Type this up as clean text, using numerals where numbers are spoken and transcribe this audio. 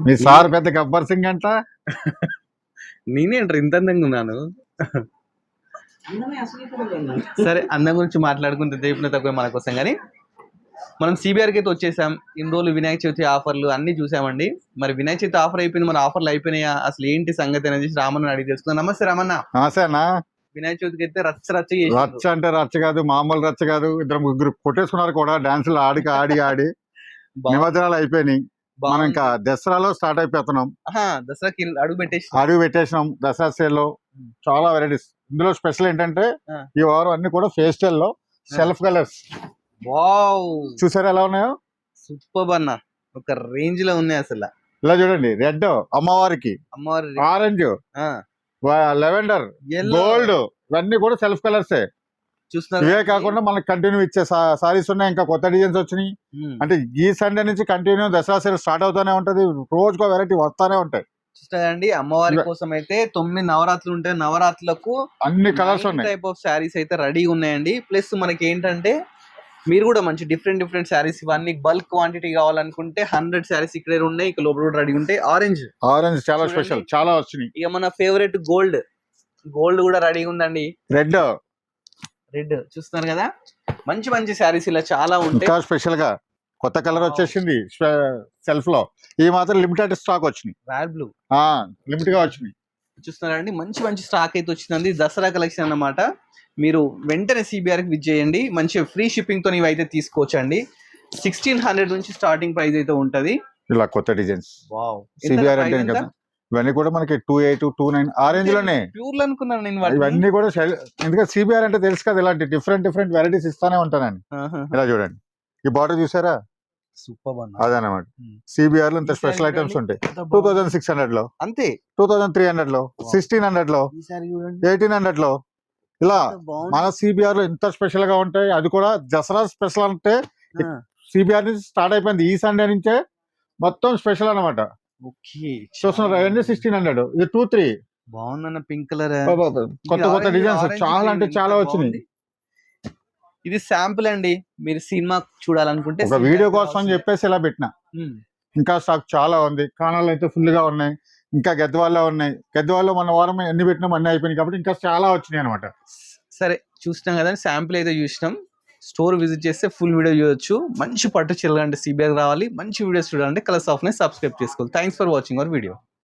మీ sir పెద్ద గబ్బర్ సింగ్ అంట. నేనేంటారు ఇంత అందంగా ఉన్నాను. సరే అందం గురించి మాట్లాడుకుంటే తెలిపిన తక్కువ మన కోసం. కానీ మనం సిబిఆర్కి అయితే వచ్చేసాం. ఇన్ని రోజులు వినాయక చవితి ఆఫర్లు అన్ని చూసామండి. మరి వినాయక చవితి ఆఫర్ అయిపోయింది, మన ఆఫర్లు అయిపోయినాయా, అసలు ఏంటి సంగతి అనేది రామన్న అడిగి తెలుసుకుందాం. నమస్తే రామన్న. నమస్తే అన్న. వినాయక చవితికి అయితే రచ్చ రచ్చ అంటే రచ్చ కాదు, మామూలు రచ్చ కాదు. ఇద్దరు ముగ్గురు కొట్టేసుకున్నారు కూడా, డాన్సులు ఆడి ఆడి ఆడి నిమజ్జనాలు అయిపోయినాయి. మనం ఇంకా దసరాలో స్టార్ట్ అయిపోతున్నాం. దసరాకి అడుగు పెట్టేసినాం. దసరా సేల్ లో చాలా వెరైటీస్. ఇందులో స్పెషల్ ఏంటంటే ఈ వారం అన్ని కూడా ఫేస్టల్ లో సెల్ఫ్ కలర్స్. వావ్, చూసారా ఎలా ఉన్నాయో? సూపర్ అన్న, ఒక రేంజ్ లో ఉన్నాయి అసలు. ఇలా చూడండి, రెడ్ అమ్మవారికి, ఆరెంజ్, లెవెండర్, గోల్డ్, ఇవన్నీ కూడా సెల్ఫ్ కలర్స్. ఇవే కాకుండా మనకి కంటిన్యూ ఇచ్చే సారీస్ ఉన్నాయి. ఇంకా కొత్త డిజైన్స్ వచ్చినాయి. అంటే ఈ సండే నుంచి కంటిన్యూ దసరా సేల్ స్టార్ట్ అవుతానే ఉంటది. రోజుకో వెరైటీ వస్తానే ఉంటాయి. చూస్తారండి, అమ్మవారి కోసం అయితే 9 నవరాత్రులు ఉంటాయి. నవరాత్రులకు అన్ని కలర్స్ ఉన్నాయి. టైప్ ఆఫ్ శారీస్ అయితే రెడీగా ఉన్నాయండి. ప్లస్ మనకి ఏంటంటే మీరు కూడా మంచి డిఫరెంట్ శారీస్, ఇవన్నీ బల్క్ క్వాంటిటీ కావాలనుకుంటే 100 శారీస్ ఇక్కడే ఉన్నాయి. ఇక లోపల కూడా రెడీ ఉంటాయి. ఆరెంజ్ చాలా స్పెషల్, చాలా వచ్చినాయి. ఇక మన ఫేవరెట్ గోల్డ్ కూడా రెడీగా ఉందండి. రెడ్ చూస్తున్నారు కదా, మంచి శారీస్ ఇలా చాలా ఉంటాయి. ఇంకా స్పెషల్ గా కొత్త కలర్ వచ్చేసింది సెల్ఫ్ లో. ఈ మాత్రం లిమిటెడ్ స్టాక్ వచ్చినాయి. రాయల్ బ్లూ లిమిట్ గా వచ్చినాయి. చూస్తున్నారండి, మంచి స్టాక్ అయితే వచ్చింది. దసరా కలెక్షన్ అన్నమాట. మీరు వెంటనే సిబిఆర్కి విజిట్ చేయండి. మంచి ఫ్రీ షిప్పింగ్ తో ఇవి అయితే తీసుకోవచ్చండి. 1600 నుంచి స్టార్టింగ్ ప్రైస్ అయితే ఉంటది. ఇలా కొత్త డిజైన్స్. సిబిఆర్ అంటే కదా, ఇవన్నీ కూడా మనకి 28, 29 ఆరెంజ్ లోనే ప్యూర్ అనుకున్నాను నేను. ఇవన్నీ కూడా ఎందుకంటే సిబిఆర్ అంటే తెలుసు కదా, ఇలాంటి డిఫరెంట్ వెరైటీస్ ఇస్తానే ఉంటానని. ఇలా చూడండి, ఈ బార్డర్ చూసారా? సూపర్ అదనమాట. సిబిఆర్ లో ఇంత స్పెషల్ ఐటమ్స్ ఉంటాయి. 2600 లో, అంతే 2300 లో, 1600 లో, 1800 లో, ఇలా మన సిబిఆర్ లో ఇంత స్పెషల్ గా ఉంటాయి. అది కూడా దసరా స్పెషల్ అంటే సిబిఆర్ నుంచి స్టార్ట్ అయిపోయింది. ఈ సండే నుంచే మొత్తం స్పెషల్ అనమాట. చూస్తున్నారు, అవన్నీ 1600. ఇది 2-3 బాగుందన్న, పింక్ కలర్, కొత్త డిజైన్స్ చాలా అంటే చాలా వచ్చినాయి. ఇది శాంపుల్ అండి. మీరు సినిమా చూడాలనుకుంటే ఒక వీడియో కోసం అని చెప్పేసి ఇలా పెట్టిన. ఇంకా స్టాక్ చాలా ఉంది. కాణాలు అయితే ఫుల్ గా ఉన్నాయి. ఇంకా గద్వాల్లో ఉన్నాయి. గద్వాల్లో మన వారం ఎన్ని పెట్టినాం అన్ని అయిపోయినాయి కాబట్టి ఇంకా చాలా వచ్చినాయి అనమాట. సరే, చూసినాం కదా, శాంపుల్ అయితే చూసినాం. స్టోర్ విజిట్ చేస్తే ఫుల్ వీడియో చూడొచ్చు. మంచి పట్టు చీరలు అంటే సిబిఆర్ రావాలి, మంచి వీడియోస్ చూడాలంటే కలర్స్ ఆఫ్ ని సబ్స్క్రైబ్ చేసుకోవాలి. Thanks for watching our video.